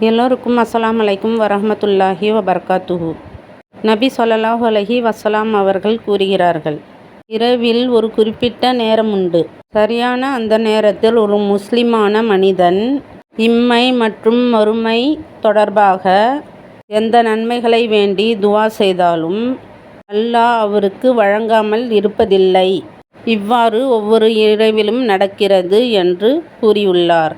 எல்லோருக்கும் அஸ்ஸலாமு அலைக்கும் வரஹ்மத்துல்லாஹி வபரகாத்துஹு. நபி ஸல்லல்லாஹு அலைஹி வஸல்லம் அவர்கள் கூறுகிறார்கள், இரவில் ஒரு குறிப்பிட்ட நேரம் உண்டு. சரியான அந்த நேரத்தில் ஒரு முஸ்லிமான மனிதன் இம்மை மற்றும் மறுமை தொடர்பாக எந்த நன்மைகளை வேண்டி துவா செய்தாலும் அல்லாஹ் அவருக்கு வழங்காமல் இருப்பதில்லை. இவ்வாறு ஒவ்வொரு இரவிலும் நடக்கிறது என்று கூறியுள்ளார்.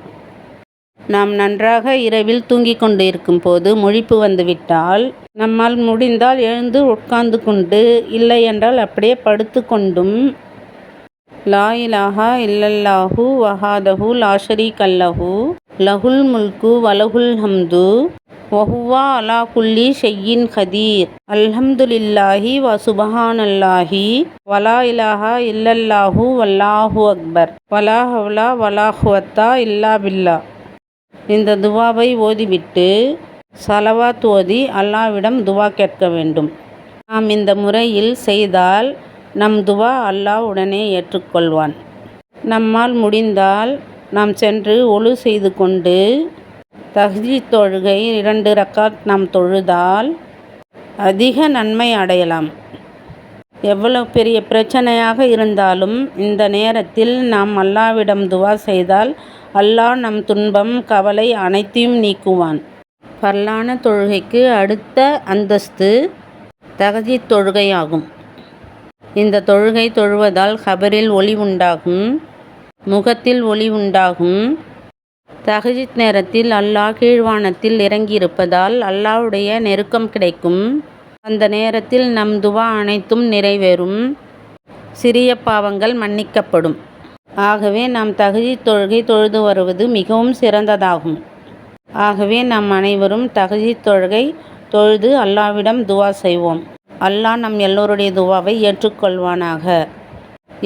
நாம் நன்றாக இரவில் தூங்கிக் கொண்டிருக்கும் போது முழிப்பு வந்துவிட்டால் நம்மால் முடிந்தால் எழுந்து உட்கார்ந்து கொண்டு, இல்லை என்றால் அப்படியே படுத்து கொண்டும் லா இலாஹா இல்லல்லாஹு வஹதஹு லா ஷரீக லஹு லஹுல் முல்கு வலஹுல் ஹம்து வஹுவ அலா குல்லி ஷைஇன் கதீர் அல்ஹம்துலில்லாஹி வ சுப்ஹானல்லாஹி வலா இலாஹா இல்லல்லாஹு வல்லாஹு அக்பர் வலா ஹவ்ல வலா குவத்தா இல்லா பில்லா. இந்த துவாவை ஓதிவிட்டு ஸலவாத் ஓதி அல்லாஹ்விடம் துவா கேட்க வேண்டும். நாம் இந்த முறையில் செய்தால் நம் துவா அல்லாஹ் உடனே ஏற்றுக்கொள்வான். நம்மால் முடிந்தால் நாம் சென்று ஒழு செய்து கொண்டு தஹ்ஜுத் தொழுகை 2 ரக்காத் நாம் தொழுதால் அதிக நன்மை அடையலாம். எவ்வளவு பெரிய பிரச்சனையாக இருந்தாலும் இந்த நேரத்தில் நாம் அல்லாஹ்விடம் துவா செய்தால் அல்லாஹ் நம் துன்பம், கவலை அனைத்தையும் நீக்குவான். ஃபர்லான தொழுகைக்கு அடுத்த அந்தஸ்து தஹ்ஜுத் தொழுகையாகும். இந்த தொழுகை தொழுவதால் கபரில் ஒளி உண்டாகும், முகத்தில் ஒளி உண்டாகும். தஹ்ஜுத் நேரத்தில் அல்லாஹ் கீழ்வானத்தில் இறங்கியிருப்பதால் அல்லாஹ்வுடைய நெருக்கம் கிடைக்கும். அந்த நேரத்தில் நம் துவா அனைத்தும் நிறைவேறும், சிறிய பாவங்கள் மன்னிக்கப்படும். ஆகவே நாம் தஹ்ஜுத் தொழுகை தொழுது வருவது மிகவும் சிறந்ததாகும். ஆகவே நாம் அனைவரும் தஹ்ஜுத் தொழுகை தொழுது அல்லாஹ்விடம் துவா செய்வோம். அல்லாஹ் நம் எல்லோருடைய துவாவை ஏற்றுக்கொள்வானாக.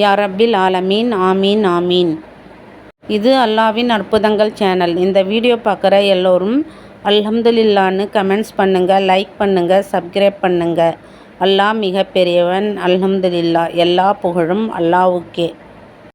யா ரப்பில் ஆலமீன். ஆமீன் ஆமீன். இது அல்லாஹ்வின் அற்புதங்கள் சேனல். இந்த வீடியோ பார்க்குற எல்லோரும் அல்ஹம்துலில்லான்னு கமெண்ட்ஸ் பண்ணுங்கள், லைக் பண்ணுங்கள், சப்ஸ்கிரைப் பண்ணுங்கள். அல்லாஹ் மிக பெரியவன். அல்ஹம்துலில்லா. எல்லா புகழும் அல்லாஹ்வுக்கே.